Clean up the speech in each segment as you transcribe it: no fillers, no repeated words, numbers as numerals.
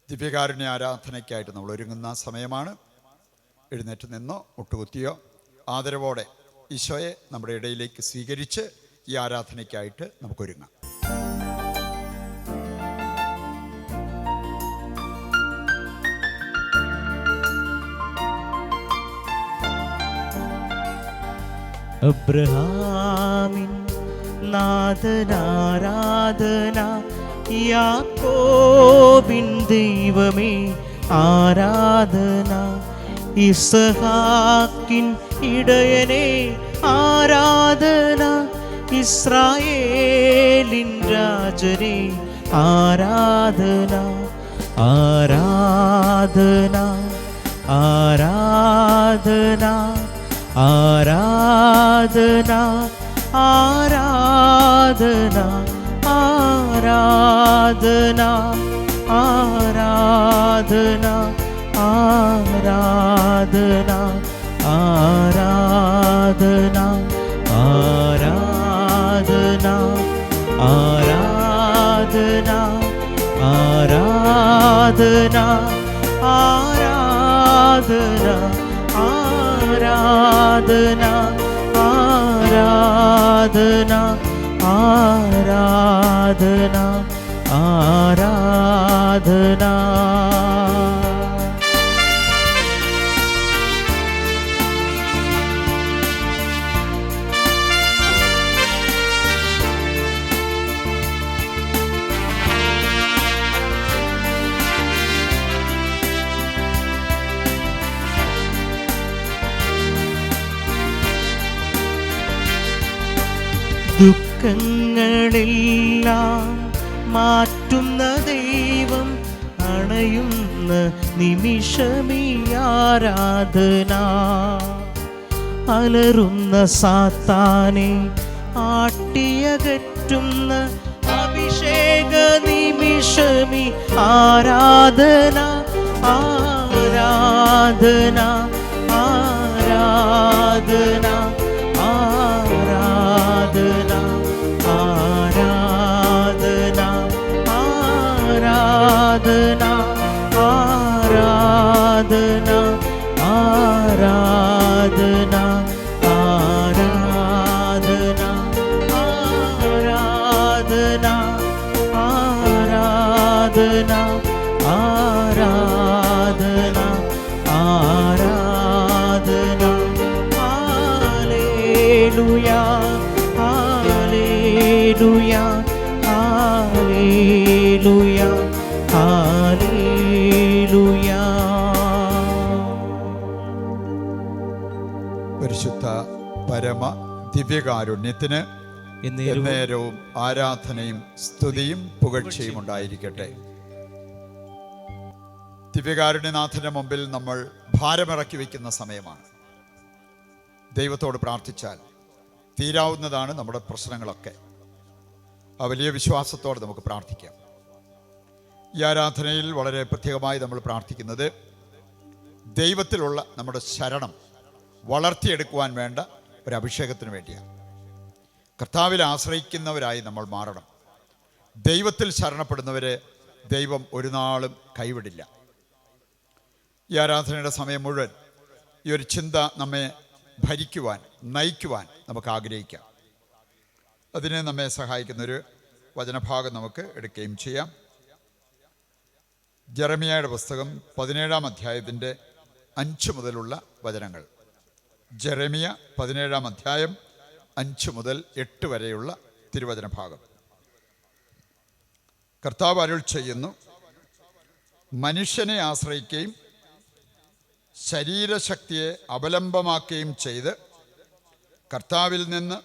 ദിവ്യകാരുണ്യ ആരാധനയ്ക്കായിട്ട് നമ്മൾ ഒരുങ്ങുന്ന സമയമാണ്. എഴുന്നേറ്റ് നിന്നോ മുട്ടുകുത്തിയോ ആദരവോടെ ഈശോയെ നമ്മുടെ ഇടയിലേക്ക് സ്വീകരിച്ച് ഈ ആരാധനയ്ക്കായിട്ട് നമുക്കൊരുങ്ങാം. അബ്രഹാമിൻ നാഥനാരാധന, യാക്കോബിൻ ദൈവമേ ആരാധന, ഇസ്ഹാക്കിൻ ഇടയനേ ആരാധന, ഇസ്രായേലിൻ രാജനേ ആരാധന. ആരാധന ആരാധന ആരാധന ആരാധന ആരാധന ആരാധന ആരാധന ആരാധന ആരാധന ആരാധന ആരാധന ആരാധന ആരാധന ആരാധന ആരാധന ആരാധന. ദുഃഖങ്ങളെല്ലാം മാറ്റുന്ന ദൈവം അണയുന്ന നിമിഷമീ ആരാധന. അലറുന്ന സാത്താനെ ആട്ടിയകറ്റുന്ന അഭിഷേക നിമിഷമീ ആരാധന. ആരാധന ആരാധന ആരാധന ആരാധന ആരാധന ആരാധന ആരാധന ആരാധന ആരാധന ആരാധന ആരാധന ആരാധന. ഹല്ലേലൂയ ഹല്ലേലൂയ ഹല്ലേലൂയ ഹല്ലേലൂയ. പരിശുദ്ധ പരമ ദിവ്യകാരുണ്യത്തിന് എന്നേരവും ആരാധനയും സ്തുതിയും പുകഴ്ചയും ഉണ്ടായിരിക്കട്ടെ. ദിവ്യകാരുണ്യനാഥന്റെ മുമ്പിൽ നമ്മൾ ഭാരമിറക്കി വയ്ക്കുന്ന സമയമാണ്. ദൈവത്തോട് പ്രാർത്ഥിച്ചാൽ തീരാവുന്നതാണ് നമ്മുടെ പ്രശ്നങ്ങളൊക്കെ. ആ വലിയ വിശ്വാസത്തോടെ നമുക്ക് പ്രാർത്ഥിക്കാം. ഈ ആരാധനയിൽ വളരെ പ്രത്യേകമായി നമ്മൾ പ്രാർത്ഥിക്കുന്നത് ദൈവത്തിലുള്ള നമ്മുടെ ശരണം വളർത്തിയെടുക്കുവാൻ വേണ്ട ഒരു അഭിഷേകത്തിന് വേണ്ടിയാണ്. കർത്താവിൽ ആശ്രയിക്കുന്നവരായി നമ്മൾ മാറണം. ദൈവത്തിൽ ശരണപ്പെടുന്നവരെ ദൈവം ഒരു നാളും കൈവിടില്ല. ഈ ആരാധനയുടെ സമയം മുഴുവൻ ഈ ഒരു ചിന്ത നമ്മെ ഭരിക്കുവാൻ നയിക്കുവാൻ നമുക്ക് ആഗ്രഹിക്കാം. അതിന് നമ്മെ സഹായിക്കുന്നൊരു വചനഭാഗം നമുക്ക് എടുക്കുകയും ചെയ്യാം. ജെറമിയായുടെ പുസ്തകം 17-ാം അധ്യായത്തിൻ്റെ 5 മുതലുള്ള വചനങ്ങൾ. ജെറമിയ 17-ാം അധ്യായം 5 മുതൽ 8 വരെയുള്ള തിരുവചന ഭാഗം. കർത്താവ് അരുൾ ചെയ്യുന്നു, മനുഷ്യനെ ആശ്രയിക്കുകയും ശരീരശക്തിയെ അവലംബമാക്കുകയും ചെയ്ത് കർത്താവിൽ നിന്ന്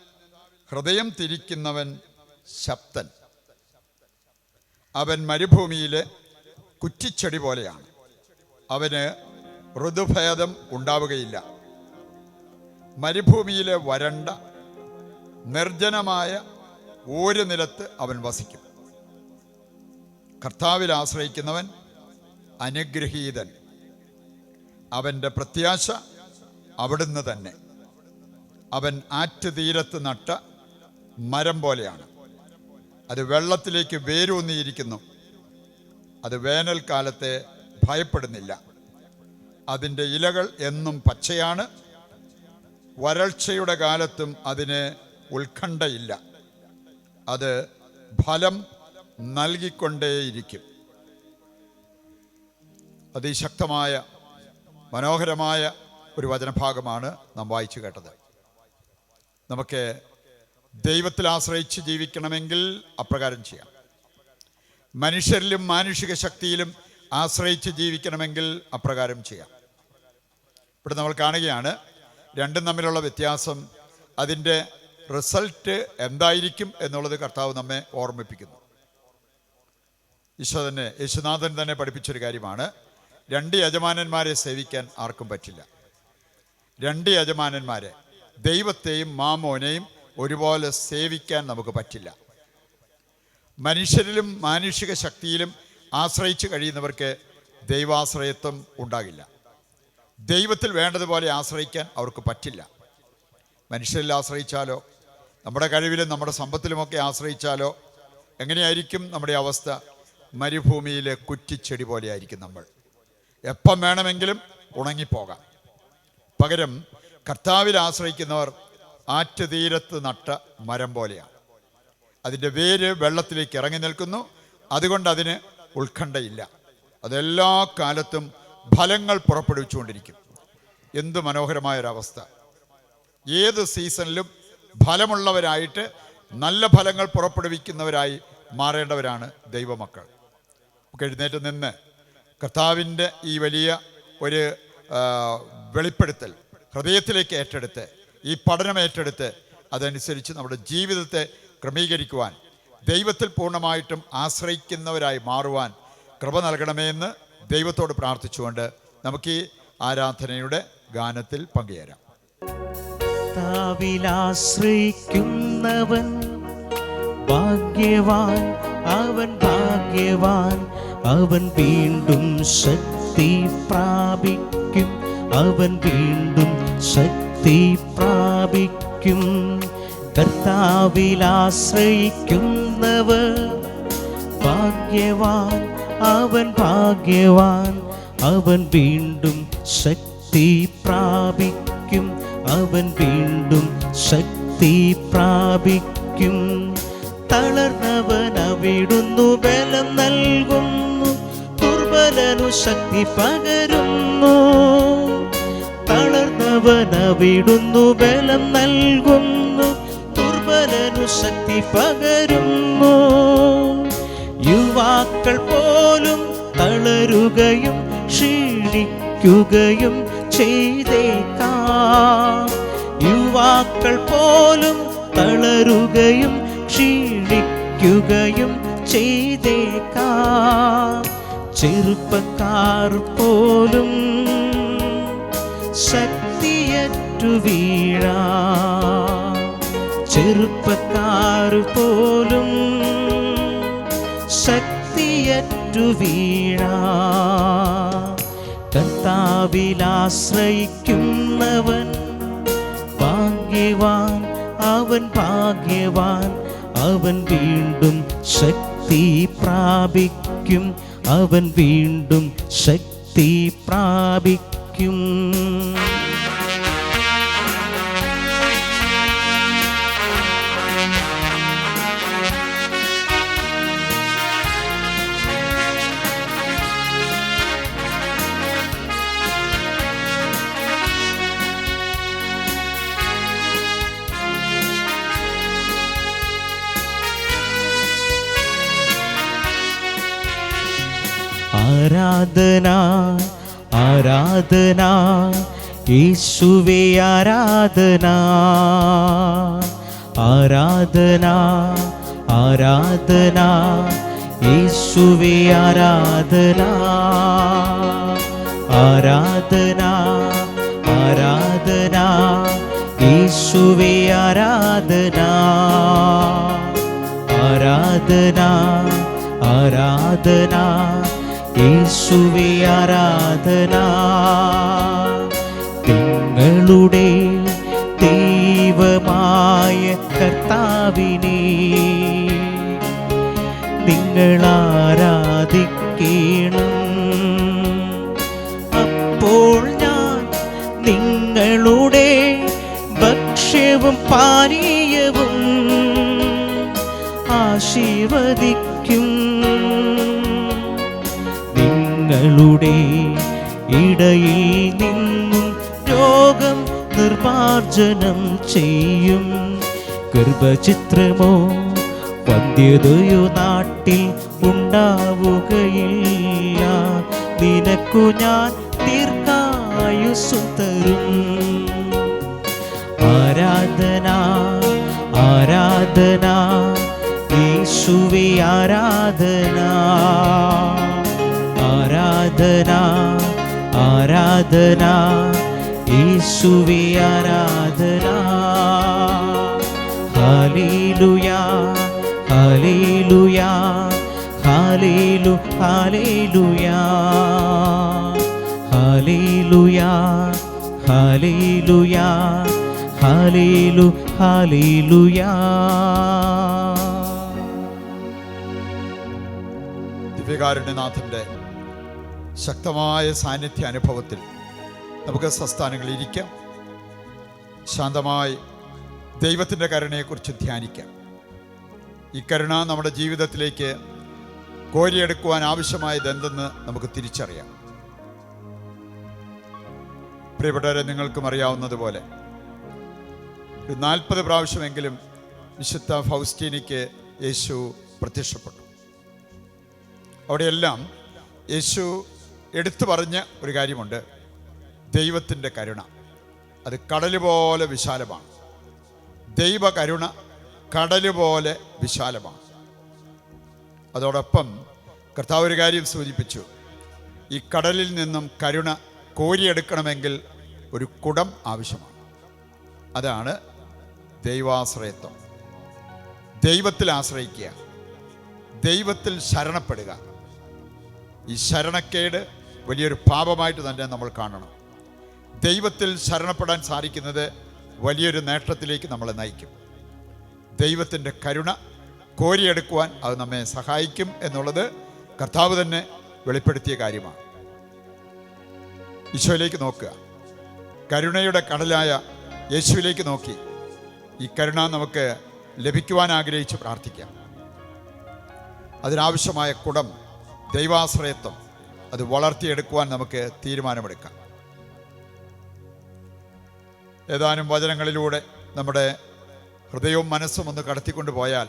ഹൃദയം തിരിക്കുന്നവൻ ശബ്ദൻ. അവൻ മരുഭൂമിയിലെ കുറ്റിച്ചെടി പോലെയാണ്. അവന് ഋതുഭേദം ഉണ്ടാവുകയില്ല. മരുഭൂമിയിലെ വരണ്ട നിർജ്ജനമായ ഒരു നിലത്ത് അവൻ വസിക്കും. കർത്താവിൽ ആശ്രയിക്കുന്നവൻ അനുഗ്രഹീതൻ. അവൻ്റെ പ്രത്യാശ അവിടുന്ന് തന്നെ. അവൻ ആറ്റുതീരത്ത് നട്ട മരം പോലെയാണ്. അത് വെള്ളത്തിലേക്ക് വേരൂന്നിയിരിക്കുന്നു. അത് വേനൽക്കാലത്തെ ഭയപ്പെടുന്നില്ല. അതിൻ്റെ ഇലകൾ എന്നും പച്ചയാണ്. വരൾച്ചയുടെ കാലത്തും അതിന് ഉത്കണ്ഠയില്ല. അത് ഫലം നൽകിക്കൊണ്ടേയിരിക്കും. അതിശക്തമായ മനോഹരമായ ഒരു വചനഭാഗമാണ് നാം വായിച്ചു കേട്ടത്. നമുക്ക് ദൈവത്തിൽ ആശ്രയിച്ച് ജീവിക്കണമെങ്കിൽ അപ്രകാരം ചെയ്യാം. മനുഷ്യരിലും മാനുഷിക ശക്തിയിലും ആശ്രയിച്ച് ജീവിക്കണമെങ്കിൽ അപ്രകാരം ചെയ്യാം. ഇവിടെ നമ്മൾ കാണുകയാണ് രണ്ടും തമ്മിലുള്ള വ്യത്യാസം. അതിൻ്റെ റിസൾട്ട് എന്തായിരിക്കും എന്നുള്ളത് കർത്താവ് നമ്മെ ഓർമ്മിപ്പിക്കുന്നു. യേശുനാഥൻ തന്നെ പഠിപ്പിച്ചൊരു കാര്യമാണ്. രണ്ട് യജമാനന്മാരെ സേവിക്കാൻ ആർക്കും പറ്റില്ല. രണ്ട് യജമാനന്മാരെ, ദൈവത്തെയും മാമോനെയും ഒരുപോലെ സേവിക്കാൻ നമുക്ക് പറ്റില്ല. മനുഷ്യരിലും മാനുഷിക ശക്തിയിലും ആശ്രയിച്ച് കഴിയുന്നവർക്ക് ദൈവാശ്രയത്വം ഉണ്ടാകില്ല. ദൈവത്തിൽ വേണ്ടതുപോലെ ആശ്രയിക്കാൻ അവർക്ക് പറ്റില്ല. മനുഷ്യരിൽ ആശ്രയിച്ചാലോ, നമ്മുടെ കഴിവിലും നമ്മുടെ സമ്പത്തിലുമൊക്കെ ആശ്രയിച്ചാലോ എങ്ങനെയായിരിക്കും നമ്മുടെ അവസ്ഥ? മരുഭൂമിയിലെ കുറ്റിച്ചെടി പോലെയായിരിക്കും നമ്മൾ. എപ്പം വേണമെങ്കിലും ഉണങ്ങിപ്പോകാം. പകരം കർത്താവിൽ ആശ്രയിക്കുന്നവർ ആറ്റുതീരത്ത് നട്ട മരം പോലെയാണ്. അതിൻ്റെ വേര് വെള്ളത്തിലേക്ക് ഇറങ്ങി നിൽക്കുന്നു. അതുകൊണ്ട് അതിന് ഉത്കണ്ഠയില്ല. അതെല്ലാ കാലത്തും ഫലങ്ങൾ പുറപ്പെടുവിച്ചുകൊണ്ടിരിക്കും. എന്ത് മനോഹരമായൊരവസ്ഥ! ഏത് സീസണിലും ഫലമുള്ളവരായിട്ട് നല്ല ഫലങ്ങൾ പുറപ്പെടുവിക്കുന്നവരായി മാറേണ്ടവരാണ് ദൈവമക്കൾ. നമുക്ക് എഴുന്നേറ്റ് നിന്ന് കർത്താവിൻ്റെ ഈ വലിയ ഒരു വെളിപ്പെടുത്തൽ ഹൃദയത്തിലേക്ക് ഏറ്റെടുത്ത്, ഈ പഠനം ഏറ്റെടുത്ത് അതനുസരിച്ച് നമ്മുടെ ജീവിതത്തെ ക്രമീകരിക്കുവാൻ, ദൈവത്തിൽ പൂർണ്ണമായിട്ടും ആശ്രയിക്കുന്നവരായി മാറുവാൻ കൃപ നൽകണമേ എന്ന് ദൈവത്തോട് പ്രാർത്ഥിച്ചുകൊണ്ട് നമുക്ക് ഈ ആരാധനയുടെ ഗാനത്തിൽ പങ്കുചേരാം. ആശ്രയിക്കുന്നവൻ ഭാഗ്യവാൻ, അവൻ ഭാഗ്യവാൻ. അവൻ വീണ്ടും ശക്തി പ്രാപിക്കും, അവൻ വീണ്ടും ശക്തി പ്രാപിക്കും. കർത്താവിൽ ആശ്രയിക്കുന്നവർ ഭാഗ്യവാൻ, അവൻ ഭാഗ്യവാൻ. അവൻ വീണ്ടും ശക്തി പ്രാപിക്കും, അവൻ വീണ്ടും ശക്തി പ്രാപിക്കും. തളർന്നവൻ അവിടുന്നു ബലം നൽകുന്നു, ദുർബലനു ശക്തി പകരുന്നു. തളർന്നവൻ അവിടുന്നു ബലം നൽകുന്നു, ദുർബലനു ശക്തി പകരുന്നു. യുവാക്കൾ പോലും തളരുകയും ക്ഷീണിക്കുകയും ചെയ്തേക്കാം. യുവാക്കൾ പോലും തളരുകയും ക്ഷീണിക്കുകയും ചെയ്തേക്കാം. ചെറുപ്പക്കാർ പോലും ശക്തിയറ്റു വീഴാം. ചെറുപ്പക്കാർ പോലും ശക്തിയറ്റു വീഴാം. കർത്താവിൽ ആശ്രയിക്കുന്നവൻ ഭാഗ്യവാൻ, അവൻ ഭാഗ്യവാൻ. അവൻ വീണ്ടും ശക്തി പ്രാപിക്കും, അവൻ വീണ്ടും ശക്തി പ്രാപിക്കും. ആരാധന ആരാധന യേശുവേ ആരാധന. ആരാധന ആരാധന യേശുവേ ആരാധന. ആരാധന ആരാധന യേശുവേ ആരാധന. ആരാധന ആരാധന യേശുവേ ആരാധന. നിങ്ങളുടെ ദൈവമായ കർത്താവിനെ നിങ്ങൾ ആരാധിക്കേണമേ. ഭക്ഷണവും പാനീയവും ആശീർവദിക്കും. നിങ്ങളുടെ ഇടയിൽ നിന്നും രോഗം നിർമാർജനം ചെയ്യും. ഗർഭചിത്രമോ വന്ധ്യതയോ നാട്ടിൽ ഉണ്ടാവുകയില്ല. നിനക്കു ഞാൻ ദീർഘായുസ്സും തരും. ആരാധന ആരാധന യേശുവേ ആരാധന. ആരാധന ആരാധന യേശുവേ ആരാധന. ഹല്ലേലൂയ ഹല്ലേലൂയ ഹല്ലേലൂ ഹല്ലേലൂയ ഹല്ലേലൂയ ഹല്ലേലൂയ ഹല്ലേലൂ ഹല്ലേലൂയ. ദിവ്യകാരുണ്യനാഥൻ്റെ ശക്തമായ സാന്നിധ്യ അനുഭവത്തിൽ നമുക്ക് സ്വസ്ഥാനങ്ങളിൽ ഇരിക്കാം. ശാന്തമായി ദൈവത്തിൻ്റെ കരുണയെക്കുറിച്ച് ധ്യാനിക്കാം. ഈ കരുണ നമ്മുടെ ജീവിതത്തിലേക്ക് കോരിയെടുക്കുവാൻ ആവശ്യമായത് എന്തെന്ന് നമുക്ക് തിരിച്ചറിയാം. പ്രിയപ്പെട്ടവരെ, നിങ്ങൾക്കും അറിയാവുന്നതുപോലെ ഒരു 40 പ്രാവശ്യമെങ്കിലും വിശുദ്ധ ഫൗസ്റ്റീനയ്ക്ക് യേശു പ്രത്യക്ഷപ്പെട്ടു. അവിടെയെല്ലാം യേശു എടുത്തു പറഞ്ഞ ഒരു കാര്യമുണ്ട്. ദൈവത്തിൻ്റെ കരുണ അത് കടൽ പോലെ വിശാലമാണ്. ദൈവ കരുണ കടൽ പോലെ വിശാലമാണ്. അതോടൊപ്പം കർത്താവ് ഒരു കാര്യം സൂചിപ്പിച്ചു. ഈ കടലിൽ നിന്നും കരുണ കോരിയെടുക്കണമെങ്കിൽ ഒരു കുടം ആവശ്യമാണ്. അതാണ് ദൈവാശ്രയത്വം. ദൈവത്തിൽ ആശ്രയിക്കുക, ദൈവത്തിൽ ശരണപ്പെടുക. ഈ ശരണക്കേട് വലിയൊരു പാപമായിട്ട് തന്നെ നമ്മൾ കാണണം. ദൈവത്തിൽ ശരണപ്പെടാൻ സാധിക്കുന്നത് വലിയൊരു നേട്ടത്തിലേക്ക് നമ്മളെ നയിക്കും. ദൈവത്തിൻ്റെ കരുണ കോരിയെടുക്കുവാൻ അത് നമ്മെ സഹായിക്കും എന്നുള്ളത് കർത്താവ് തന്നെ വെളിപ്പെടുത്തിയ കാര്യമാണ്. ഈശോയിലേക്ക് നോക്കുക. കരുണയുടെ കടലായ യേശുവിലേക്ക് നോക്കി ഈ കരുണ നമുക്ക് ലഭിക്കുവാൻ ആഗ്രഹിച്ച് പ്രാർത്ഥിക്കാം. അതിനാവശ്യമായ കുടം, ദൈവാശ്രയത്വം, അത് വളർത്തിയെടുക്കുവാൻ നമുക്ക് തീരുമാനമെടുക്കാം. ഏതാനും വചനങ്ങളിലൂടെ നമ്മുടെ ഹൃദയവും മനസ്സും ഒന്ന് കടത്തിക്കൊണ്ടു പോയാൽ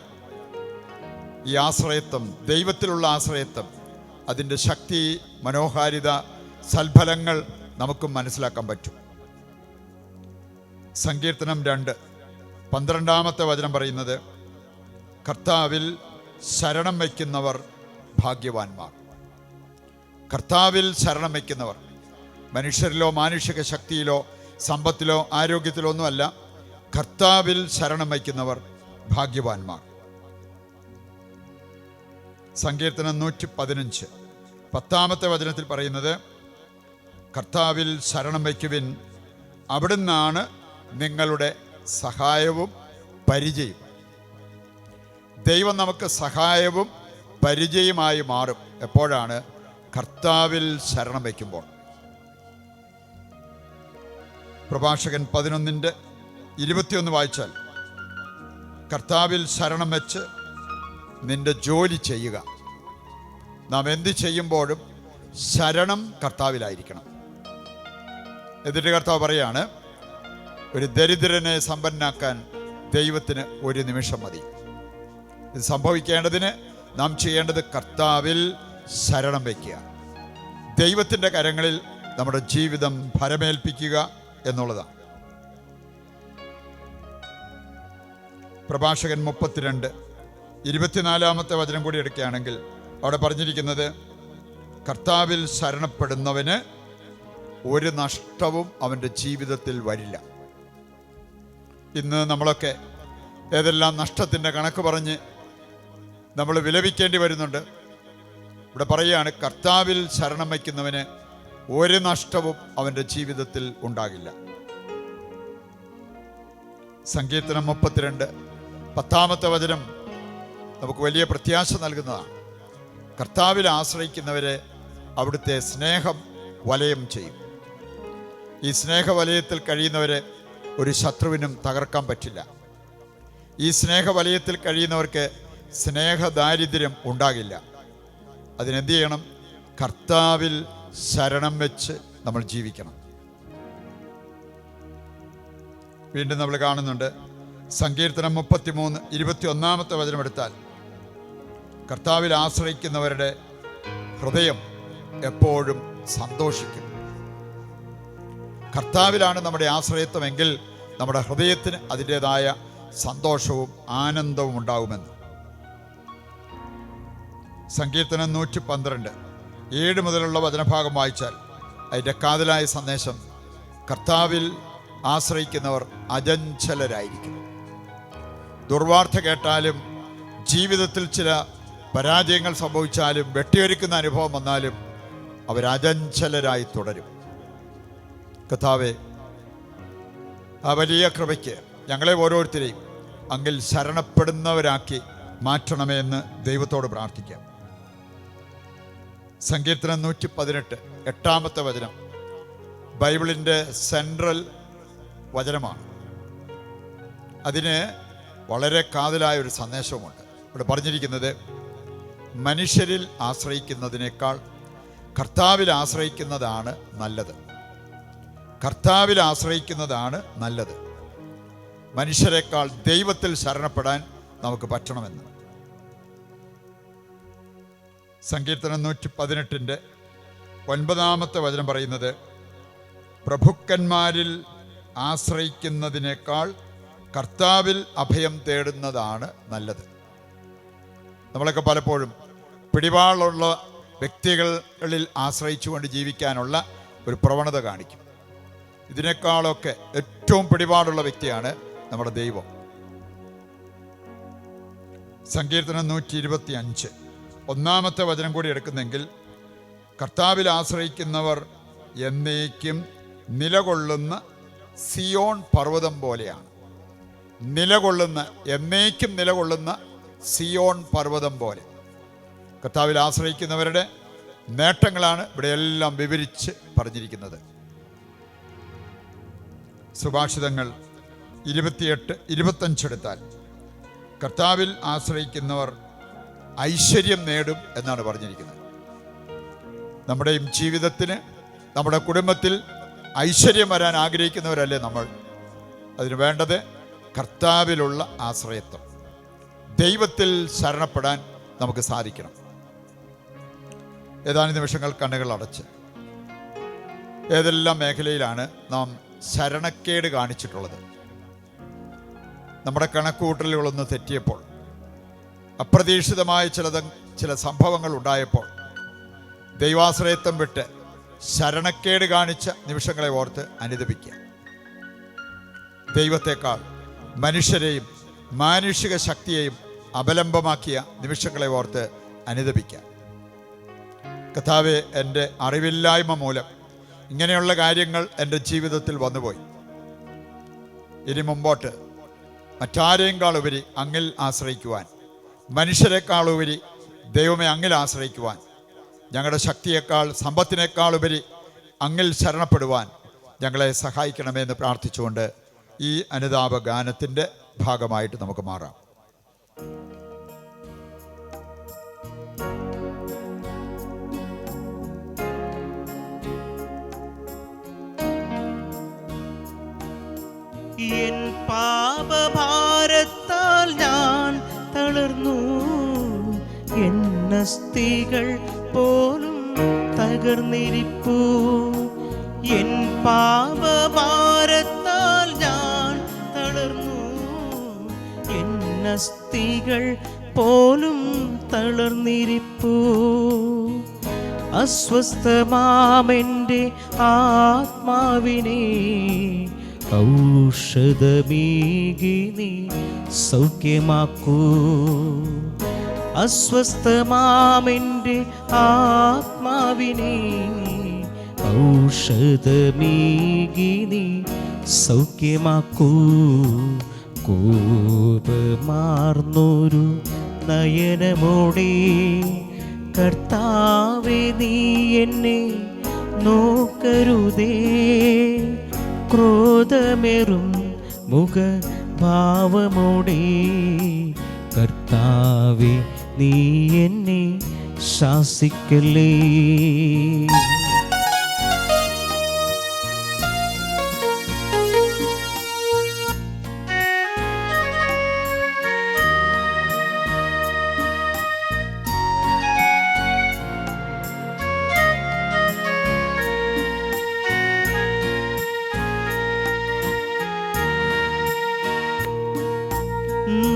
ഈ ആശ്രയത്വം, ദൈവത്തിലുള്ള ആശ്രയത്വം, അതിൻ്റെ ശക്തി, മനോഹാരിത, സൽഫലങ്ങൾ നമുക്കും മനസ്സിലാക്കാൻ പറ്റും. സങ്കീർത്തനം 2:12 വചനം പറയുന്നത്, കർത്താവിൽ ശരണം വയ്ക്കുന്നവർ ഭാഗ്യവാന്മാർ. കർത്താവിൽ ശരണം വയ്ക്കുന്നവർ മനുഷ്യരിലോ മാനുഷിക ശക്തിയിലോ സമ്പത്തിലോ ആരോഗ്യത്തിലോ ഒന്നുമല്ല. കർത്താവിൽ ശരണം വയ്ക്കുന്നവർ ഭാഗ്യവാന്മാർ. സങ്കീർത്തനം 115 വചനത്തിൽ പറയുന്നത്, കർത്താവിൽ ശരണം വയ്ക്കുവിൻ, അവിടുന്നാണ് നിങ്ങളുടെ സഹായവും പരിചയം. ദൈവം നമുക്ക് സഹായവും പരിചയമായി മാറും. എപ്പോഴാണ്? കർത്താവിൽ ശരണം വയ്ക്കുമ്പോൾ. പ്രഭാഷകൻ 11:21 വായിച്ചാൽ, കർത്താവിൽ ശരണം വെച്ച് നിന്റെ ജോലി ചെയ്യുക. നാം എന്ത് ചെയ്യുമ്പോഴും ശരണം കർത്താവിലായിരിക്കണം. എന്നിട്ട് കർത്താവ് പറയാണ്, ഒരു ദരിദ്രനെ സമ്പന്നനാക്കാൻ ദൈവത്തിന് ഒരു നിമിഷം മതി. ഇത് സംഭവിക്കേണ്ടതിന് നാം ചെയ്യേണ്ടത് കർത്താവിൽ ശരണം വയ്ക്കുക, ദൈവത്തിൻ്റെ കരങ്ങളിൽ നമ്മുടെ ജീവിതം ഫലമേൽപ്പിക്കുക എന്നുള്ളതാണ്. പ്രഭാഷകൻ 32:24 വചനം കൂടി എടുക്കുകയാണെങ്കിൽ അവിടെ പറഞ്ഞിരിക്കുന്നത്, കർത്താവിൽ ശരണപ്പെടുന്നവന് ഒരു നഷ്ടവും അവൻ്റെ ജീവിതത്തിൽ വരില്ല. ഇന്ന് നമ്മളൊക്കെ ഏതെല്ലാം നഷ്ടത്തിൻ്റെ കണക്ക് പറഞ്ഞ് നമ്മൾ വിലപിക്കേണ്ടി വരുന്നുണ്ട്. ഇവിടെ പറയുകയാണ്, കർത്താവിൽ ശരണം വയ്ക്കുന്നവന് ഒരു നഷ്ടവും അവൻ്റെ ജീവിതത്തിൽ ഉണ്ടാകില്ല. സങ്കീർത്തനം 32:10 വചനം നമുക്ക് വലിയ പ്രത്യാശ നൽകുന്നതാണ്. കർത്താവിൽ ആശ്രയിക്കുന്നവരെ അവിടുത്തെ സ്നേഹം വലയം ചെയ്യും. ഈ സ്നേഹവലയത്തിൽ കഴിയുന്നവരെ ഒരു ശത്രുവിനും തകർക്കാൻ പറ്റില്ല. ഈ സ്നേഹവലയത്തിൽ കഴിയുന്നവർക്ക് സ്നേഹദാരിദ്ര്യം ഉണ്ടാകില്ല. അതിനെന്ത് ചെയ്യണം? കർത്താവിൽ ശരണം വെച്ച് നമ്മൾ ജീവിക്കണം. വീണ്ടും നമ്മൾ കാണുന്നുണ്ട്, സങ്കീർത്തനം 33:21 വചനം എടുത്താൽ, കർത്താവിൽ ആശ്രയിക്കുന്നവരുടെ ഹൃദയം എപ്പോഴും സന്തോഷിക്കും. കർത്താവിലാണ് നമ്മുടെ ആശ്രയത്വമെങ്കിൽ നമ്മുടെ ഹൃദയത്തിന് അതിൻ്റെതായ സന്തോഷവും ആനന്ദവും ഉണ്ടാകുമെന്ന്. സങ്കീർത്തനം 112:7 മുതലുള്ള വചനഭാഗം വായിച്ചാൽ അതിൻ്റെ കാതലായ സന്ദേശം, കർത്താവിൽ ആശ്രയിക്കുന്നവർ അചഞ്ചലരായിരിക്കും. ദുർവാർത്ത കേട്ടാലും ജീവിതത്തിൽ ചില പരാജയങ്ങൾ സംഭവിച്ചാലും വെട്ടിയൊരുക്കുന്ന അനുഭവം വന്നാലും അവർ അചഞ്ചലരായി തുടരും. കർത്താവേ, ആ വലിയ കൃപയ്ക്ക് ഞങ്ങളെ ഓരോരുത്തരെയും അങ്ങിൽ ശരണപ്പെടുന്നവരാക്കി മാറ്റണമേ എന്ന് ദൈവത്തോട് പ്രാർത്ഥിക്കാം. സങ്കീർത്തനം 118 വചനം ബൈബിളിൻ്റെ സെൻട്രൽ വചനമാണ്. അതിന് വളരെ കാതലായ ഒരു സന്ദേശവുമുണ്ട്. ഇവിടെ പറഞ്ഞിരിക്കുന്നത്, മനുഷ്യരിൽ ആശ്രയിക്കുന്നതിനേക്കാൾ കർത്താവിൽ ആശ്രയിക്കുന്നതാണ് നല്ലത്. കർത്താവിൽ ആശ്രയിക്കുന്നതാണ് നല്ലത്. മനുഷ്യരെക്കാൾ ദൈവത്തിൽ ശരണപ്പെടാൻ നമുക്ക് പറ്റണമെന്ന്. സങ്കീർത്തനം 118:9 വചനം പറയുന്നത്, പ്രഭുക്കന്മാരിൽ ആശ്രയിക്കുന്നതിനേക്കാൾ കർത്താവിൽ അഭയം തേടുന്നതാണ് നല്ലത്. നമ്മളൊക്കെ പലപ്പോഴും പിടിപാടുള്ള വ്യക്തികളിൽ ആശ്രയിച്ചുകൊണ്ട് ജീവിക്കാനുള്ള ഒരു പ്രവണത കാണിക്കും. ഇതിനേക്കാളൊക്കെ ഏറ്റവും പിടിപാടുള്ള വ്യക്തിയാണ് നമ്മുടെ ദൈവം. സങ്കീർത്തനം 125 വചനം കൂടി എടുക്കുന്നെങ്കിൽ, കർത്താവിൽ ആശ്രയിക്കുന്നവർ എന്നേക്കും നിലകൊള്ളുന്ന സിയോൺ പർവ്വതം പോലെയാണ്. എന്നേക്കും നിലകൊള്ളുന്ന സിയോൺ പർവ്വതം പോലെ. കർത്താവിൽ ആശ്രയിക്കുന്നവരുടെ നേട്ടങ്ങളാണ് ഇവിടെയെല്ലാം വിവരിച്ച് പറഞ്ഞിരിക്കുന്നത്. സുഭാഷിതങ്ങൾ 28:25 എടുത്താൽ, കർത്താവിൽ ആശ്രയിക്കുന്നവർ ഐശ്വര്യം നേടും എന്നാണ് പറഞ്ഞിരിക്കുന്നത്. നമ്മുടെയും ജീവിതത്തിന്, നമ്മുടെ കുടുംബത്തിൽ ഐശ്വര്യം വരാൻ ആഗ്രഹിക്കുന്നവരല്ലേ നമ്മൾ? അതിന് വേണ്ടത് കർത്താവിലുള്ള ആശ്രയത്വം. ദൈവത്തിൽ ശരണപ്പെടാൻ നമുക്ക് സാധിക്കണം. ഏതാനും നിമിഷങ്ങൾ കണ്ണുകൾ അടച്ച്, ഏതെല്ലാം മേഖലയിലാണ് നാം ശരണക്കേട് കാണിച്ചിട്ടുള്ളത്? നമ്മുടെ കണക്കുകൂട്ടലുകളൊന്ന് തെറ്റിയപ്പോൾ, അപ്രതീക്ഷിതമായ ചില സംഭവങ്ങൾ ഉണ്ടായപ്പോൾ ദൈവാശ്രയത്വം വിട്ട് ശരണക്കേട് കാണിച്ച നിമിഷങ്ങളെ ഓർത്ത് അനുതപിക്കുക. ദൈവത്തെക്കാൾ മനുഷ്യരെയും മാനുഷിക ശക്തിയെയും അപലംബമാക്കിയ നിമിഷങ്ങളെ ഓർത്ത് അനുതപിക്കുക. കർത്താവേ, എൻ്റെ അറിവില്ലായ്മ മൂലം ഇങ്ങനെയുള്ള കാര്യങ്ങൾ എൻ്റെ ജീവിതത്തിൽ വന്നുപോയി. ഇനി മുമ്പോട്ട് മറ്റാരെക്കാളുപരി അങ്ങിൽ ആശ്രയിക്കുവാൻ, മനുഷ്യരെക്കാളുപരി ദൈവമേ അങ്ങിൽ ആശ്രയിക്കുവാൻ, ഞങ്ങളുടെ ശക്തിയേക്കാൾ സമ്പത്തിനേക്കാളുപരി അങ്ങിൽ ശരണപ്പെടുവാൻ ഞങ്ങളെ സഹായിക്കണമെന്ന് പ്രാർത്ഥിച്ചുകൊണ്ട് ഈ അനുതാപ ഗാനത്തിൻ്റെ ഭാഗമായിട്ട് നമുക്ക് മാറാം. എൻ പാപഭാരത്താൽ ഞാൻ തളർന്നു, എന്നസ്തികൾ പോലും തകർന്നിരിപ്പു. എൻ പാപഭാരത്താൽ ഞാൻ തളർന്നു, എന്നസ്തികൾ പോലും തളർന്നിരിപ്പു. അസ്വസ്ഥമാമെൻ്റെ ആത്മാവിനെ ഔഷധമീകി നീ സൗഖ്യമാക്കൂ. അസ്വസ്ഥമാമെൻ്റെ ആത്മാവിനെ ഔഷധമീകി നീ സൗഖ്യമാക്കൂ. കോപമാർന്നൊരു നയനമോടെ കർത്താവേ നീ എന്നെ നോക്കരുതേ. ക്രോധമേറും മുഖഭാവമോടെ കർത്താവേ നീ എന്നെ ശാസിക്കല്ലേ.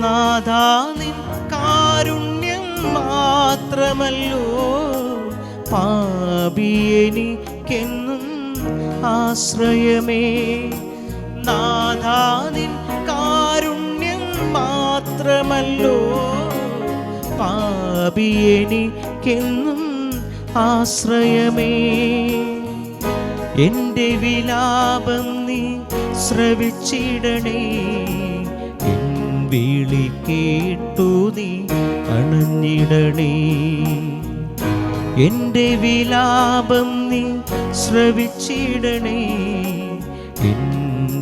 നാഥാ നിൻ കാരുണ്യം മാത്രമല്ലോ പാപിയെനിക്കെന്നും ആശ്രയമേ. നാഥാ നിൻ കാരുണ്യം മാത്രമല്ലോ പാപിയെനിക്കെന്നും ആശ്രയമേ. എൻ്റെ വിലാപം നീ ശ്രവിച്ചിടണേ, വിളി കേട്ടു നീ അണഞ്ഞിടണേ. എൻ്റെ വിലാപം നീ ശ്രവിച്ചിടണേ, എൻ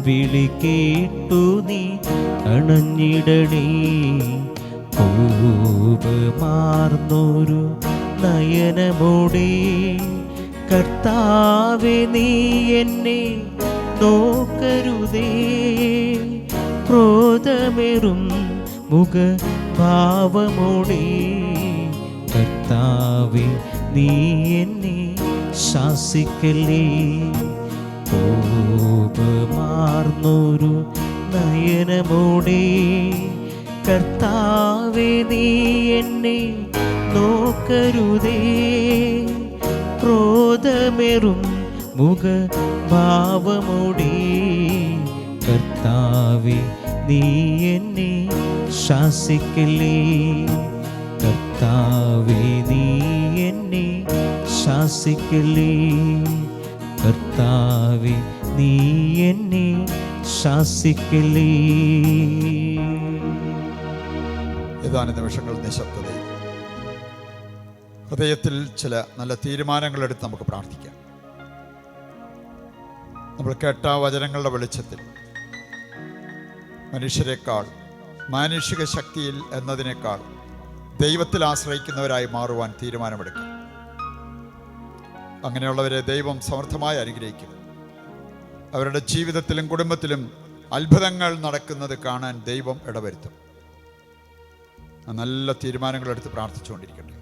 വിളി കേട്ടു നീ അണഞ്ഞിടണേ. കോപമാർന്നൊരു നയനമോടെ കർത്താവേ നീ എന്നെ നോക്കരുതേ. ക്രോധമേറും മുഖഭാവമോടെ കർത്താവേ നീ എന്നെ ശാസിക്കല്ലേ. കോപമാർന്നൊരു നയനമോടെ കർത്താവേ നീ എന്നെ നോക്കരുതേ. ക്രോധമേറും മുഖഭാവമോടെ കർത്താവേ നീ എന്നെ ശാസിക്കല്ലേ. കർത്താവേ നീ എന്നെ ശാസിക്കല്ലേ. കർത്താവേ നീ എന്നെ ശാസിക്കല്ലേ. ഏതാനും നിമിഷങ്ങൾ നിശബ്ദതയിൽ ഹൃദയത്തിൽ ചില നല്ല തീരുമാനങ്ങളെടുത്ത് നമുക്ക് പ്രാർത്ഥിക്കാം. നമ്മൾ കേട്ട വചനങ്ങളുടെ വെളിച്ചത്തിൽ മനുഷ്യരെക്കാൾ മാനുഷിക ശക്തിയിൽ എന്നതിനേക്കാൾ ദൈവത്തിൽ ആശ്രയിക്കുന്നവരായി മാറുവാൻ തീരുമാനമെടുക്കും. അങ്ങനെയുള്ളവരെ ദൈവം സമർത്ഥമായി അനുഗ്രഹിക്കും. അവരുടെ ജീവിതത്തിലും കുടുംബത്തിലും അത്ഭുതങ്ങൾ നടക്കുന്നത് കാണാൻ ദൈവം ഇടവരുത്തും. നല്ല തീരുമാനങ്ങളെടുത്ത് പ്രാർത്ഥിച്ചുകൊണ്ടിരിക്കട്ടെ.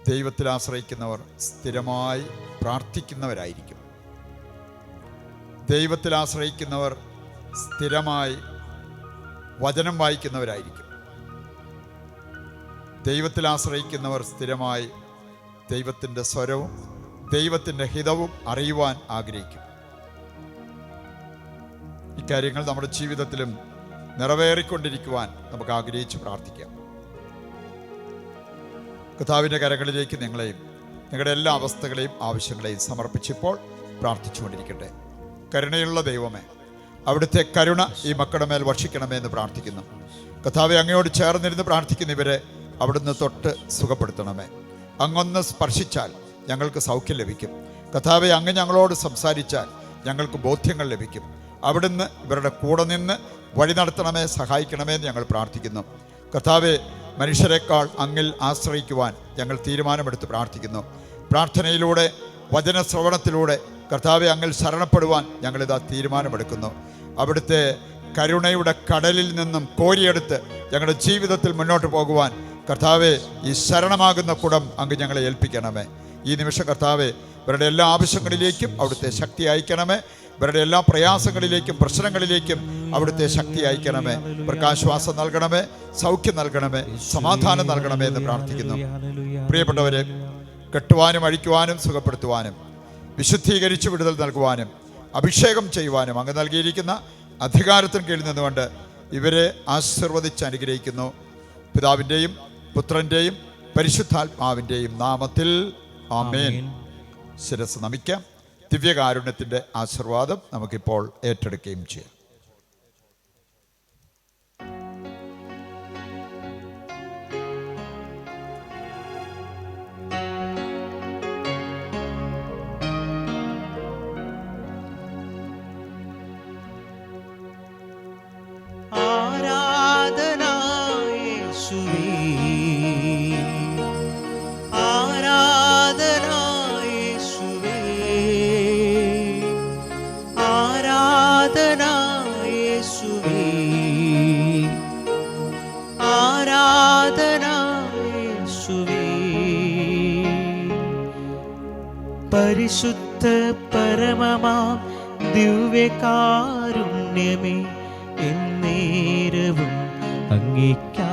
ദൈവത്തിൽ ആശ്രയിക്കുന്നവർ സ്ഥിരമായി പ്രാർത്ഥിക്കുന്നവരായിരിക്കും. ദൈവത്തിൽ ആശ്രയിക്കുന്നവർ സ്ഥിരമായി വചനം വായിക്കുന്നവരായിരിക്കും. ദൈവത്തിൽ ആശ്രയിക്കുന്നവർ സ്ഥിരമായി ദൈവത്തിൻ്റെ സ്വരവും ദൈവത്തിൻ്റെ ഹിതവും അറിയുവാൻ ആഗ്രഹിക്കും. ഇക്കാര്യങ്ങൾ നമ്മുടെ ജീവിതത്തിലും നിറവേറിക്കൊണ്ടിരിക്കുവാൻ നമുക്ക് ആഗ്രഹിച്ച് പ്രാർത്ഥിക്കാം. കർത്താവിൻ്റെ കരങ്ങളിലേക്ക് നിങ്ങളെയും നിങ്ങളുടെ എല്ലാ അവസ്ഥകളെയും ആവശ്യങ്ങളെയും സമർപ്പിച്ചിപ്പോൾ പ്രാർത്ഥിച്ചുകൊണ്ടിരിക്കട്ടെ. കരുണയുള്ള ദൈവമേ, അവിടുത്തെ കരുണ ഈ മക്കളുടെ മേൽ വർഷിക്കണമേ എന്ന് പ്രാർത്ഥിക്കുന്നു. കർത്താവെ, അങ്ങയോട് ചേർന്നിരുന്ന് പ്രാർത്ഥിക്കുന്ന ഇവരെ അവിടുന്ന് തൊട്ട് സുഖപ്പെടുത്തണമേ. അങ്ങൊന്ന് സ്പർശിച്ചാൽ ഞങ്ങൾക്ക് സൗഖ്യം ലഭിക്കും. കർത്താവെ, അങ്ങ് ഞങ്ങളോട് സംസാരിച്ചാൽ ഞങ്ങൾക്ക് ബോധ്യങ്ങൾ ലഭിക്കും. അവിടുന്ന് ഇവരുടെ കൂടെ നിന്ന് വഴി നടത്തണമേ, സഹായിക്കണമേ എന്ന് ഞങ്ങൾ പ്രാർത്ഥിക്കുന്നു. കർത്താവെ, മനുഷ്യരെക്കാൾ അങ്ങിൽ ആശ്രയിക്കുവാൻ ഞങ്ങൾ തീരുമാനമെടുത്ത് പ്രാർത്ഥിക്കുന്നു. പ്രാർത്ഥനയിലൂടെ വചനശ്രവണത്തിലൂടെ കർത്താവെ അങ്ങിൽ ശരണപ്പെടുവാൻ ഞങ്ങളിതാ തീരുമാനമെടുക്കുന്നു. അവിടുത്തെ കരുണയുടെ കടലിൽ നിന്നും കോരിയെടുത്ത് ഞങ്ങളുടെ ജീവിതത്തിൽ മുന്നോട്ട് പോകുവാൻ കർത്താവെ ഈ ശരണമാകുന്ന കുടം അങ്ങ് ഞങ്ങളെ ഏൽപ്പിക്കണമേ. ഈ നിമിഷം കർത്താവെ ഇവരുടെ എല്ലാ ആവശ്യങ്ങളിലേക്കും അവിടുത്തെ ശക്തി അയക്കണമേ. ഇവരുടെ എല്ലാ പ്രയാസങ്ങളിലേക്കും പ്രശ്നങ്ങളിലേക്കും അവിടുത്തെ ശക്തി അയക്കണമേ. ഇവർക്ക് നൽകണമേ, സൗഖ്യം നൽകണമേ, സമാധാനം നൽകണമേ എന്ന് പ്രാർത്ഥിക്കുന്നു. പ്രിയപ്പെട്ടവരെ, കെട്ടുവാനും അഴിക്കുവാനും സുഖപ്പെടുത്തുവാനും വിശുദ്ധീകരിച്ച് വിടുതൽ നൽകുവാനും അഭിഷേകം ചെയ്യുവാനും അങ്ങ് നൽകിയിരിക്കുന്ന അധികാരത്തിന് കീഴിൽ നിന്നുകൊണ്ട് ഇവരെ ആശീർവദിച്ച് അനുഗ്രഹിക്കുന്നു. പിതാവിൻ്റെയും പുത്രൻ്റെയും പരിശുദ്ധാത്മാവിൻ്റെയും നാമത്തിൽ ആമേൻ. ശിരസ് നമിക്കാം. ദിവ്യകാരുണ്യത്തിൻ്റെ ആശീർവാദം നമുക്കിപ്പോൾ ഏറ്റെടുക്കുകയും ചെയ്യാം. പരിശുദ്ധ പരമമാം ദിവ്യകാരുണ്യമേ എന്നേരവും അങ്ങേയ്ക്കാരാധന.